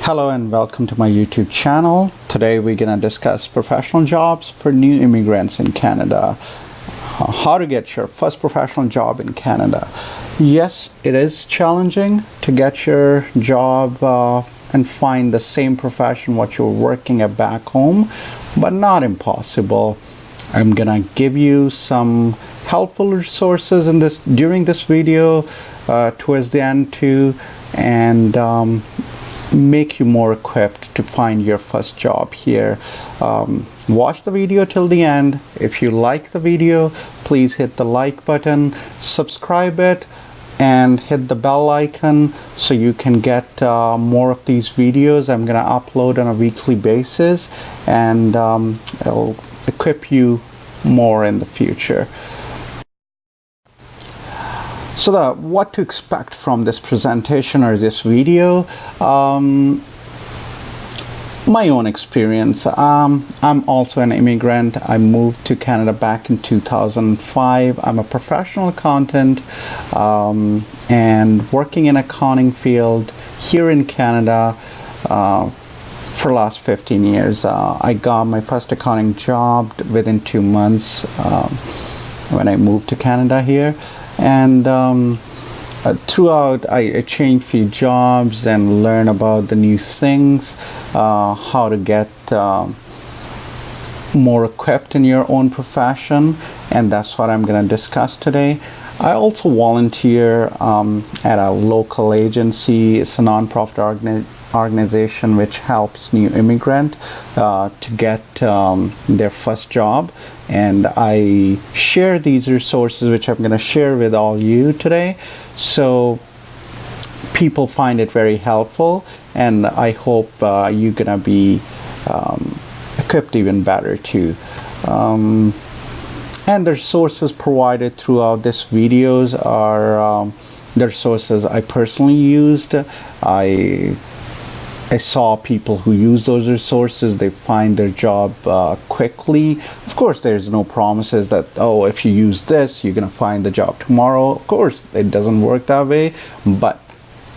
Hello and welcome to my YouTube channel. Today we're going to discuss professional jobs for new immigrants in Canada. How to get your first professional job in Canada. Yes, it is challenging to get your job and find the same profession what you're working at back home, but not impossible. I'm gonna give you some helpful resources in during this video towards the end too, and make you more equipped to find your first job here. Watch the video till the end. If you like the video, please hit the like button, subscribe it, and hit the bell icon so you can get more of these videos. I'm gonna upload on a weekly basis, and it'll equip you more in the future. So what to expect from this presentation or this video. My own experience. I'm also an immigrant. I moved to Canada back in 2005. I'm a professional accountant and working in accounting field here in Canada for the last 15 years. I got my first accounting job within 2 months when I moved to Canada here. And throughout, I changed few jobs and learn about the new things, how to get more equipped in your own profession, and that's what I'm going to discuss today. I also volunteer at a local agency. It's a non-profit organization which helps new immigrant to get their first job, and I share these resources which I'm going to share with all you today, so people find it very helpful, and I hope you're gonna be equipped even better too. And the resources provided throughout this videos are the resources I personally used. I saw people who use those resources, they find their job quickly. Of course, there's no promises that, oh, if you use this, you're gonna find the job tomorrow. Of course, it doesn't work that way, but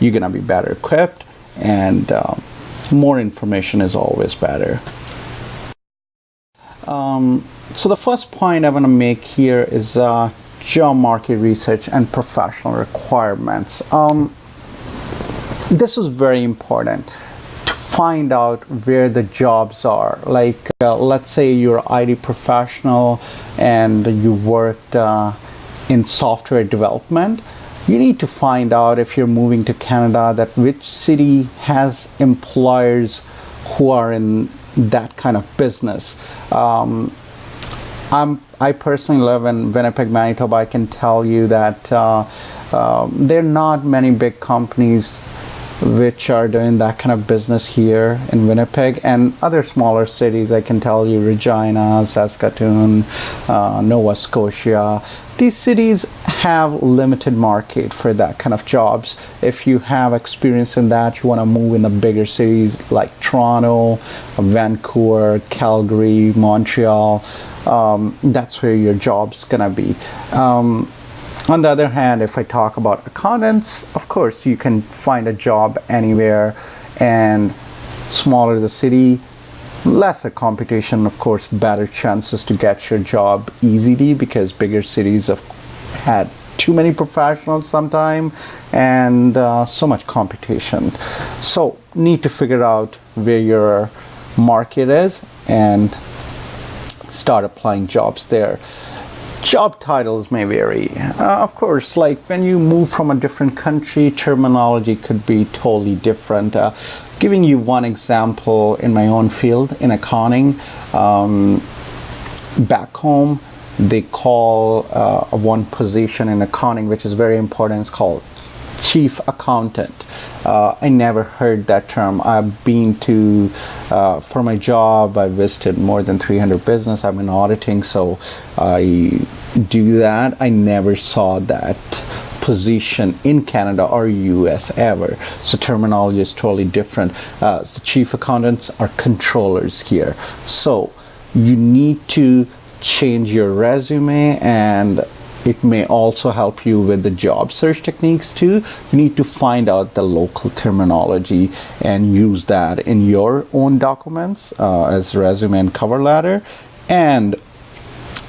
you're gonna be better equipped, and more information is always better. So the first point I want to make here is job market research and professional requirements. This is very important. Find out where the jobs are. Like let's say you're an IT professional and you worked in software development. You need to find out, if you're moving to Canada, that which city has employers who are in that kind of business. I personally live in Winnipeg, Manitoba. I can tell you that there are not many big companies which are doing that kind of business here in Winnipeg, and other smaller cities. I can tell you Regina, Saskatoon, Nova Scotia. These cities have limited market for that kind of jobs. If you have experience in that, you want to move in the bigger cities like Toronto, Vancouver, Calgary, Montreal, that's where your job's gonna be. On the other hand, if I talk about accountants, of course, you can find a job anywhere, and smaller the city, lesser competition, of course, better chances to get your job easily, because bigger cities have had too many professionals sometime, and so much competition. So need to figure out where your market is and start applying jobs there. Job titles may vary. Of course, like when you move from a different country, terminology could be totally different. Giving you one example in my own field, in accounting, back home, they call one position in accounting, which is very important, it's called chief accountant. I never heard that term. I've been to, for my job, I visited more than 300 business. I'm in auditing, so I do that. I never saw that position in Canada or US ever. So terminology is totally different. The chief accountants are controllers here. So you need to change your resume and It may also help you with the job search techniques too. You need to find out the local terminology and use that in your own documents as resume and cover letter, and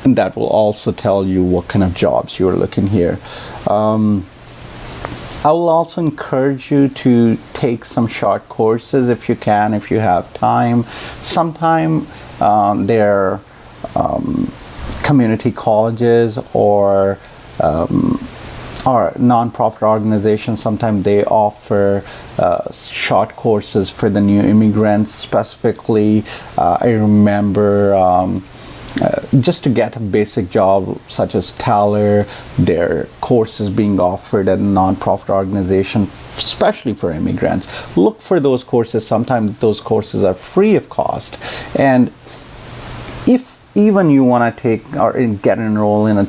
that will also tell you what kind of jobs you're looking here. I will also encourage you to take some short courses if you can, if you have time. Sometime they're community colleges or non-profit organizations. Sometimes they offer short courses for the new immigrants. Specifically, I remember just to get a basic job such as teller, their courses being offered at a non-profit organization, especially for immigrants. Look for those courses. Sometimes those courses are free of cost, and if even you want to take or get enrolled in a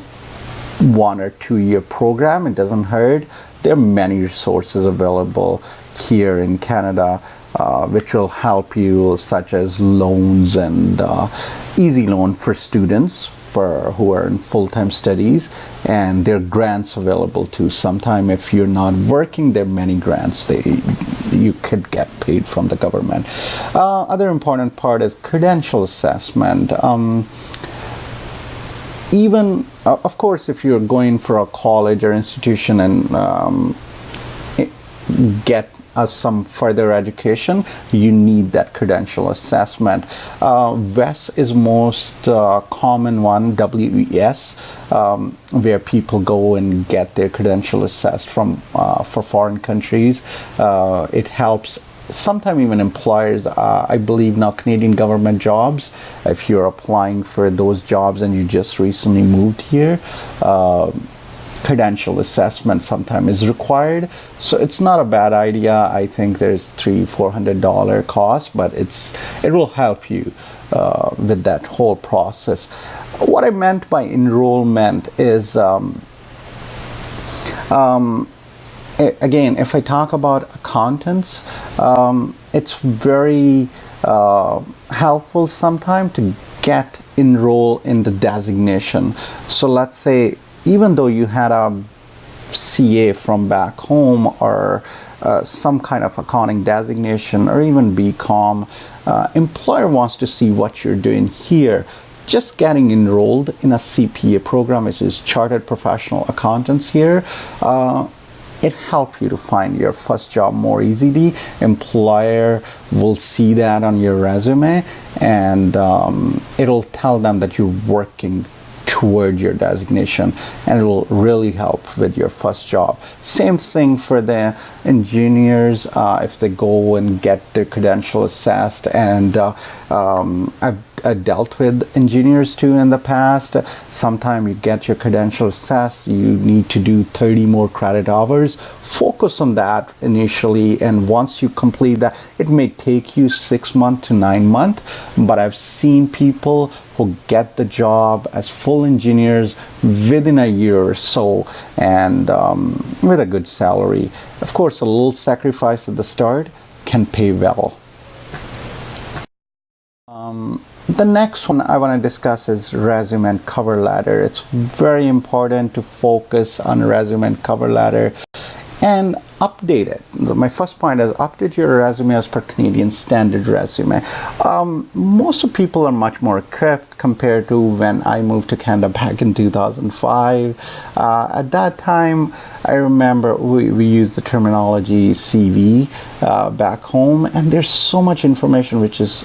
1 or 2 year program, it doesn't hurt. There are many resources available here in Canada which will help you, such as loans and easy loan for students who are in full-time studies, and there are grants available too. Sometime if you're not working, there are many grants you could get paid from the government. Other important part is credential assessment. Even of course, if you're going for a college or institution and get some further education, you need that credential assessment. WES is most common one, WES, where people go and get their credential assessed from for foreign countries. It helps sometimes even employers, I believe now Canadian government jobs, if you're applying for those jobs and you just recently moved here, credential assessment sometimes is required. So it's not a bad idea. I think there's $300-400 cost, but it will help you with that whole process. What I meant by enrollment is again, if I talk about accountants, it's very helpful sometimes to get enrolled in the designation. So let's say even though you had a CA from back home or some kind of accounting designation or even BCom, employer wants to see what you're doing here. Just getting enrolled in a CPA program, which is Chartered Professional Accountants here, it helps you to find your first job more easily. Employer will see that on your resume, and it'll tell them that you're working toward your designation, and it will really help with your first job. Same thing for the engineers, if they go and get their credential assessed, and I've dealt with engineers too in the past. Sometime you get your credential assessed, you need to do 30 more credit hours. Focus on that initially, and once you complete that, it may take you 6 months to 9 months, but I've seen people who get the job as full engineers within a year or so, and with a good salary. Of course, a little sacrifice at the start can pay well. The next one I want to discuss is resume and cover letter. It's very important to focus on resume and cover letter and update it. My first point is update your resume as per Canadian standard resume. Most of people are much more equipped compared to when I moved to Canada back in 2005. At that time, I remember we used the terminology CV back home, and there's so much information which is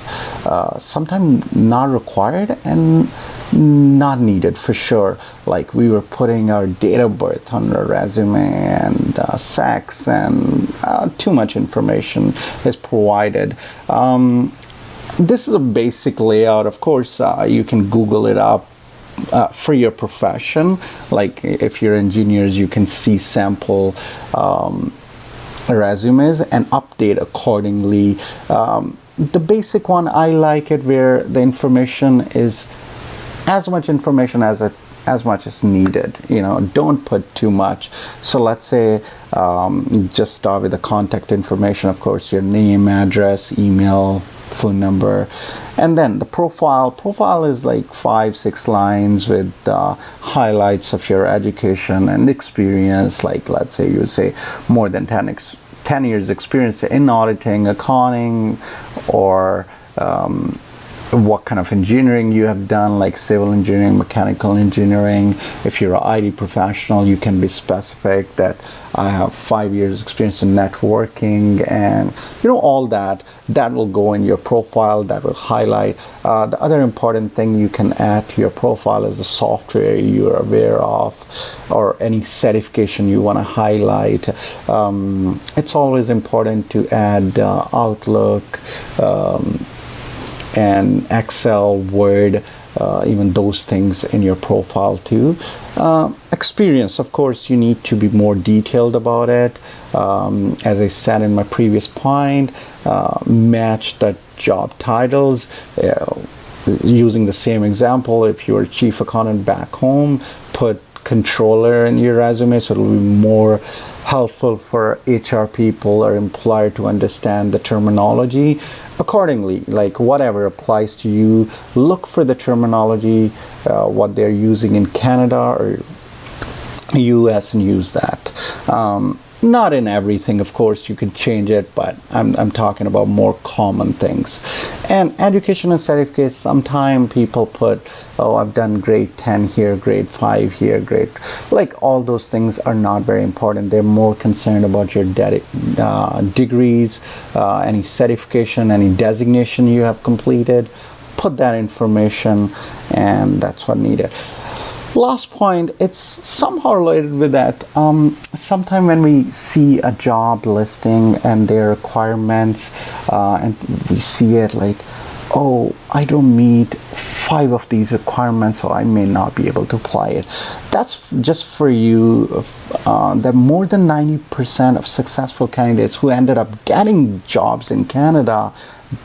sometimes not required and not needed for sure. Like we were putting our date of birth on our resume and sex, and too much information is provided. This is a basic layout. Of course, you can Google it up for your profession. Like if you're engineers, you can see sample resumes and update accordingly. The basic one, I like it where the information is as much information as much as needed. Don't put too much. So let's say just start with the contact information. Of course, your name, address, email, phone number. And then the profile is like 5-6 lines with highlights of your education and experience. Like, let's say you say more than 10 years experience in auditing, accounting, or what kind of engineering you have done, like civil engineering, mechanical engineering. If you're an IT professional, you can be specific that I have 5 years experience in networking, and all that will go in your profile. That will highlight. The other important thing you can add to your profile is the software you're aware of, or any certification you want to highlight. It's always important to add Outlook, and Excel, Word, even those things in your profile too. Experience, of course, you need to be more detailed about it. As I said in my previous point, match the job titles. Using the same example, if you're a chief accountant back home, put controller in your resume, so it'll be more helpful for HR people or employer to understand the terminology accordingly. Like, whatever applies to you, look for the terminology, what they're using in Canada or US, and use that. Not in everything, of course, you can change it, but I'm talking about more common things. And education and certificates, sometimes people put, oh, I've done grade 10 here, grade 5 here, like all those things are not very important. They're more concerned about your degrees, any certification, any designation you have completed. Put that information, and that's what needed. Last point, it's somehow related with that. Sometime when we see a job listing and their requirements, and we see it like, oh, I don't meet 5 of these requirements, so I may not be able to apply it. That's just for you. That more than 90% of successful candidates who ended up getting jobs in Canada,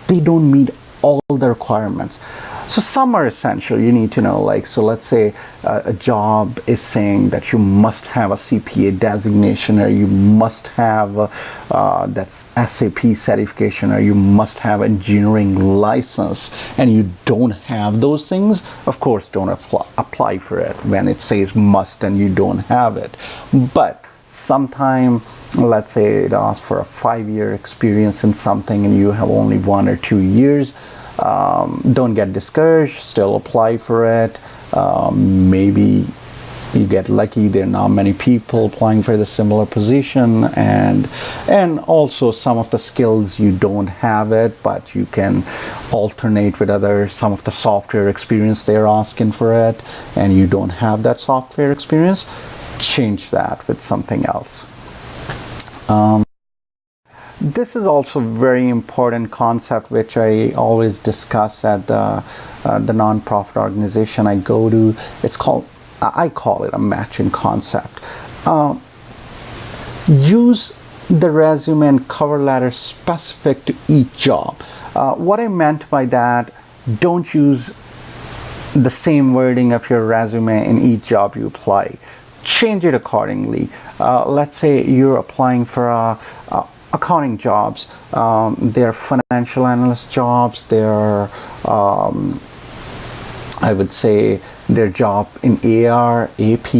they don't meet all the requirements. So some are essential, you need to know, like, so let's say a job is saying that you must have a CPA designation, or you must have that's SAP certification, or you must have engineering license, and you don't have those things. Of course, don't apply for it when it says must and you don't have it. But sometime, let's say it asks for a 5-year experience in something and you have only 1 or 2 years, don't get discouraged, still apply for it. Maybe you get lucky, there are not many people applying for the similar position, and also some of the skills you don't have it, but you can alternate with some of the software experience they're asking for it, and you don't have that software experience, change that with something else. This is also a very important concept which I always discuss at the nonprofit organization I go to. I call it a matching concept. Use the resume and cover letter specific to each job. What I meant by that, don't use the same wording of your resume in each job you apply. Change it accordingly. Let's say you're applying for accounting jobs. They're financial analyst jobs. They're, I would say, their job in AR, AP,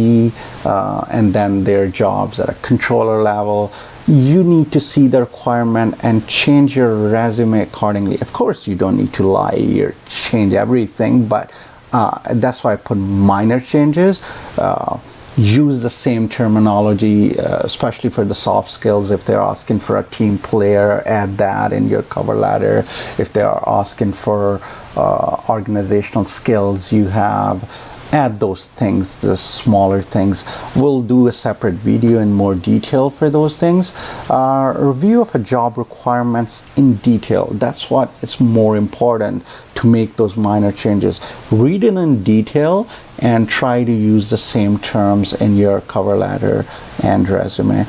and then their jobs at a controller level. You need to see the requirement and change your resume accordingly. Of course, you don't need to lie or change everything, but that's why I put minor changes. Use the same terminology, especially for the soft skills. If they're asking for a team player, add that in your cover letter. If they are asking for organizational skills you have, add those things, the smaller things. We'll do a separate video in more detail for those things. Review of a job requirements in detail. That's what is more important, to make those minor changes. Read it in detail and try to use the same terms in your cover letter and resume.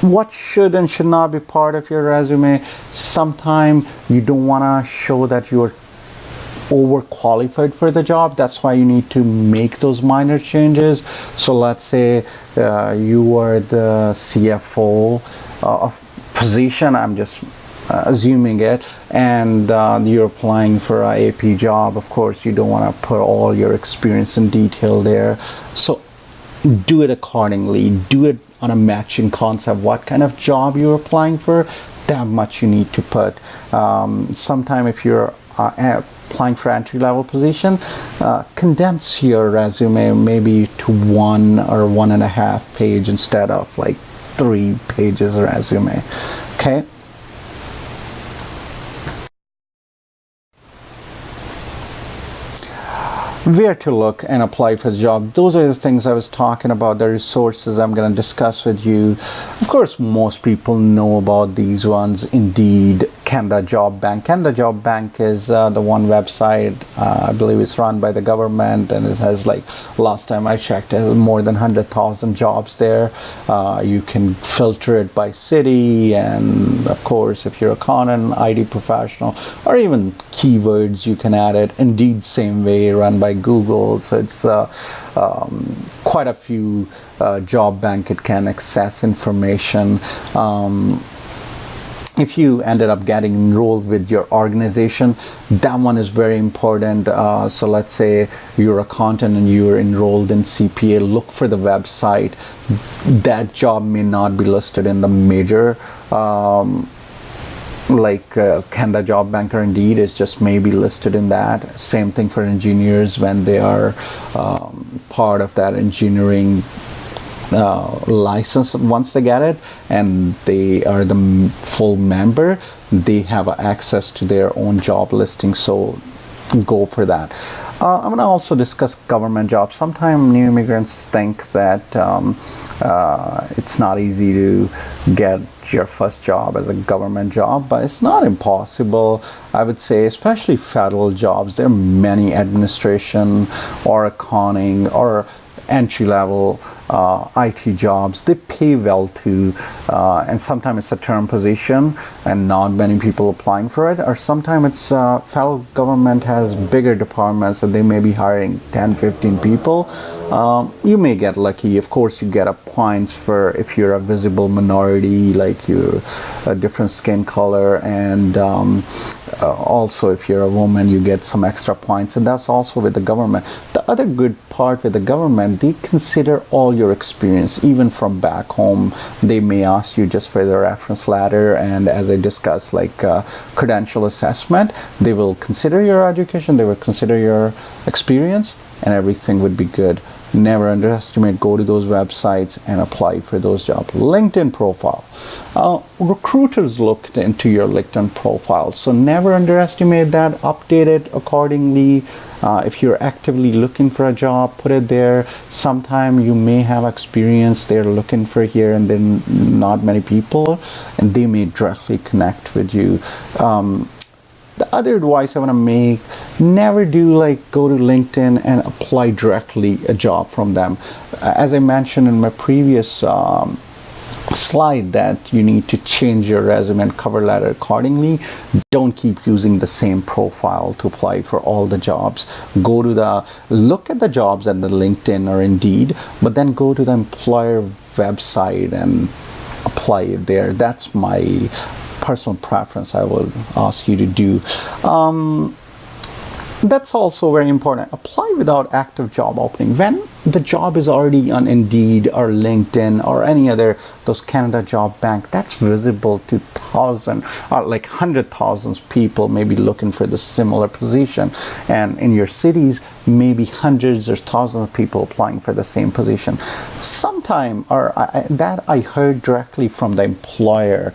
What should and should not be part of your resume? Sometimes you don't want to show that you're overqualified for the job. That's why you need to make those minor changes. So let's say you are the CFO of position. I'm just assuming it, and you're applying for a AP job. Of course, you don't want to put all your experience in detail there. So do it accordingly. Do it on a matching concept. What kind of job you're applying for, that much you need to put. Sometime if you're applying for entry-level position, condense your resume maybe to 1 or 1.5 page instead of like 3 pages resume. Okay. Where to look and apply for the job. Those are the things I was talking about, the resources I'm going to discuss with you. Of course, most people know about these ones. Indeed, Canada Job Bank. Canada Job Bank is the one website, I believe it's run by the government, and it has, like, last time I checked, it has more than 100,000 jobs there. You can filter it by city, and of course, if you're a accountant, IT professional, or even keywords, you can add it. Indeed, same way, run by Google. So it's quite a few job bank it can access information. If you ended up getting enrolled with your organization, that one is very important. So let's say you're an accountant and you're enrolled in CPA, look for the website. That job may not be listed in the major like Canada Job Bank or Indeed is just maybe listed in that. Same thing for engineers when they are part of that engineering license. Once they get it and they are the full member, they have access to their own job listing, so go for that. I'm going to also discuss government jobs. Sometimes new immigrants think that it's not easy to get your first job as a government job, but it's not impossible. I would say, especially federal jobs, there are many administration or accounting or entry-level IT jobs. They pay well too, and sometimes it's a term position and not many people applying for it, or sometimes it's federal government has bigger departments and they may be hiring 10-15 people. You may get lucky. Of course, you get points for if you're a visible minority, like you're a different skin color, and also if you're a woman, you get some extra points, and that's also with the government. The other good part with the government, they consider all your experience, even from back home. They may ask you just for the reference letter, and as I discussed, like credential assessment, they will consider your education, they will consider your experience, and everything would be good. Never underestimate. Go to those websites and apply for those jobs. LinkedIn profile. Recruiters looked into your LinkedIn profile, so never underestimate that. Update it accordingly. If you're actively looking for a job, put it there. Sometime you may have experience they're looking for here, and then not many people, and they may directly connect with you. The other advice I want to make, never do like go to LinkedIn and apply directly a job from them. As I mentioned in my previous slide, that you need to change your resume and cover letter accordingly. Don't keep using the same profile to apply for all the jobs. Look at the jobs at the LinkedIn or Indeed, but then go to the employer website and apply it there. That's my personal preference. I will ask you to do. That's also very important. Apply without active job opening. When the job is already on Indeed or LinkedIn or any other, those Canada Job Bank, that's visible to thousands or like 100,000 people maybe looking for the similar position. And in your cities, maybe hundreds or thousands of people applying for the same position. Sometime, that I heard directly from the employer,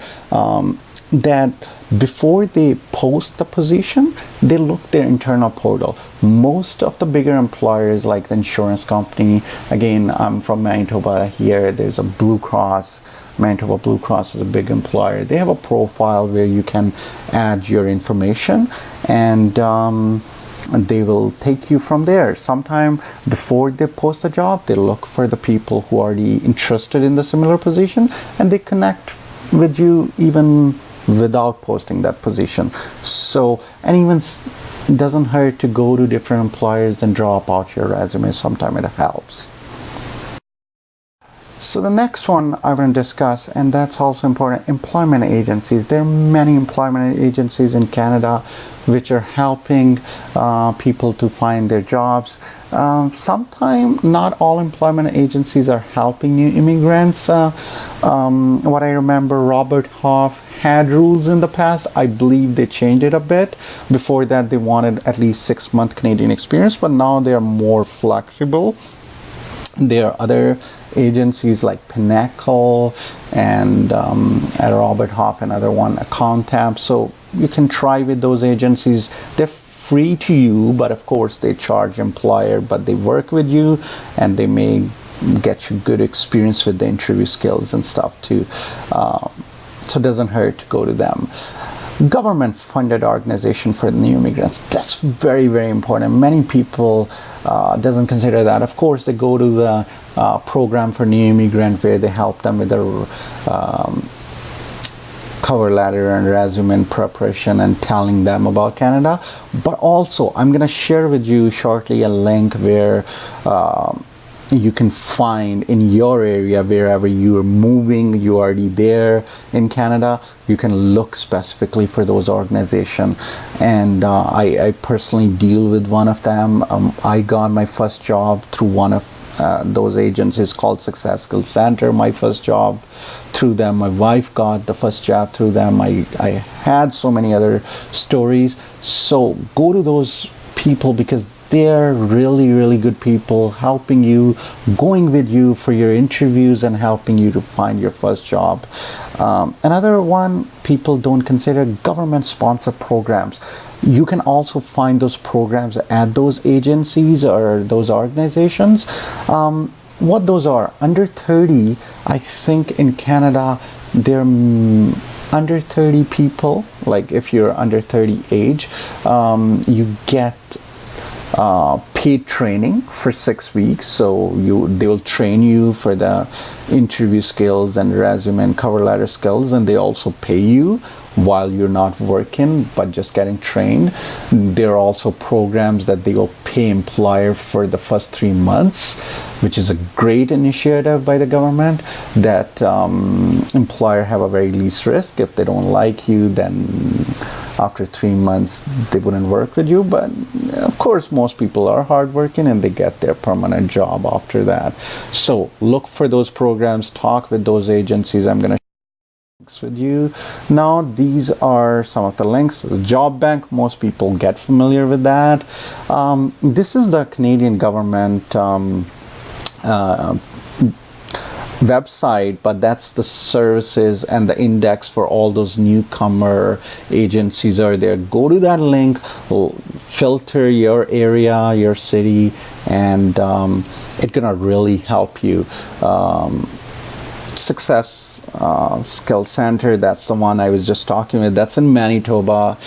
that before they post the position, they look their internal portal. Most of the bigger employers, like the insurance company, again, I'm from Manitoba here, there's a Blue Cross. Manitoba Blue Cross is a big employer. They have a profile where you can add your information, and they will take you from there. Sometime before they post a job, they look for the people who are already interested in the similar position, and they connect with you even without posting that position. So, and even it doesn't hurt to go to different employers and drop out your resume. Sometimes it helps. So the next one I want to discuss, and that's also important, employment agencies. There are many employment agencies in Canada which are helping people to find their jobs. Sometimes not all employment agencies are helping new immigrants. What I remember, Robert Half had rules in the past. I believe they changed it a bit. Before that, they wanted at least 6-month Canadian experience, but now they are more flexible. There are other agencies like Pinnacle and Robert Half, another one, Accountab. So you can try with those agencies. They're free to you, but of course they charge employer, but they work with you and they may get you good experience with the interview skills and stuff too. So it doesn't hurt to go to them. Government funded organization for new immigrants, that's very, very important. Many people doesn't consider that. Of course they go to the program for new immigrant where they help them with their cover letter and resume preparation and telling them about Canada. But also I'm going to share with you shortly a link where you can find in your area, wherever you are moving, you are already there in Canada, you can look specifically for those organizations. And I personally deal with one of them. I got my first job through one of those agencies called Success Skills Center. My first job through them. My wife got the first job through them. I had so many other stories. So go to those people because they're really, really good people, helping you, going with you for your interviews and helping you to find your first job. Another one people don't consider, government sponsored programs. You can also find those programs at those agencies or those organizations. What those are, under 30, I think in Canada, they're under 30 people, like if you're under 30 age, you get paid training for 6 weeks. So they will train you for the interview skills and resume and cover letter skills, and they also pay you while you're not working but just getting trained. There are also programs that they will pay employer for the first 3 months, which is a great initiative by the government, that employer have a very least risk. If they don't like you, then after 3 months they wouldn't work with you. But of course most people are hardworking and they get their permanent job after that. So look for those programs, talk with those agencies. I'm going to with you now. These are some of the links. The Job Bank, most people get familiar with that. This is the Canadian government website, but that's the services and the index for all those newcomer agencies are there. Go to that link, filter your area, your city, and it's gonna really help you. Success Skills Center, that's the one I was just talking with. That's in Manitoba,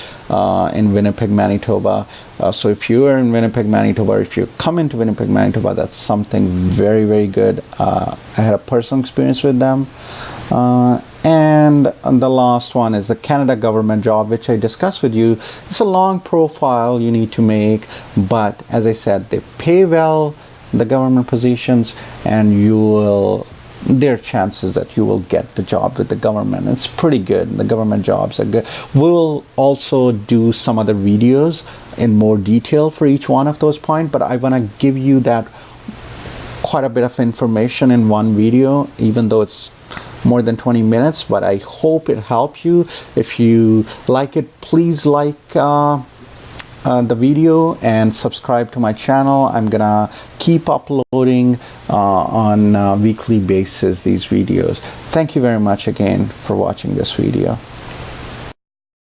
in Winnipeg, Manitoba. So if you are in Winnipeg, Manitoba, or if you come into Winnipeg, Manitoba, that's something very, very good. I had a personal experience with them. And the last one is the Canada government job, which I discussed with you. It's a long profile you need to make, but as I said, they pay well, the government positions, and there are chances that you will get the job with the government. It's pretty good. The government jobs are good. We'll also do some other videos in more detail for each one of those points, but I want to give you that quite a bit of information in one video, even though it's more than 20 minutes, but I hope it helped you. If you like it, please like the video and subscribe to my channel. I'm gonna keep uploading on a weekly basis these videos. Thank you very much again for watching this video.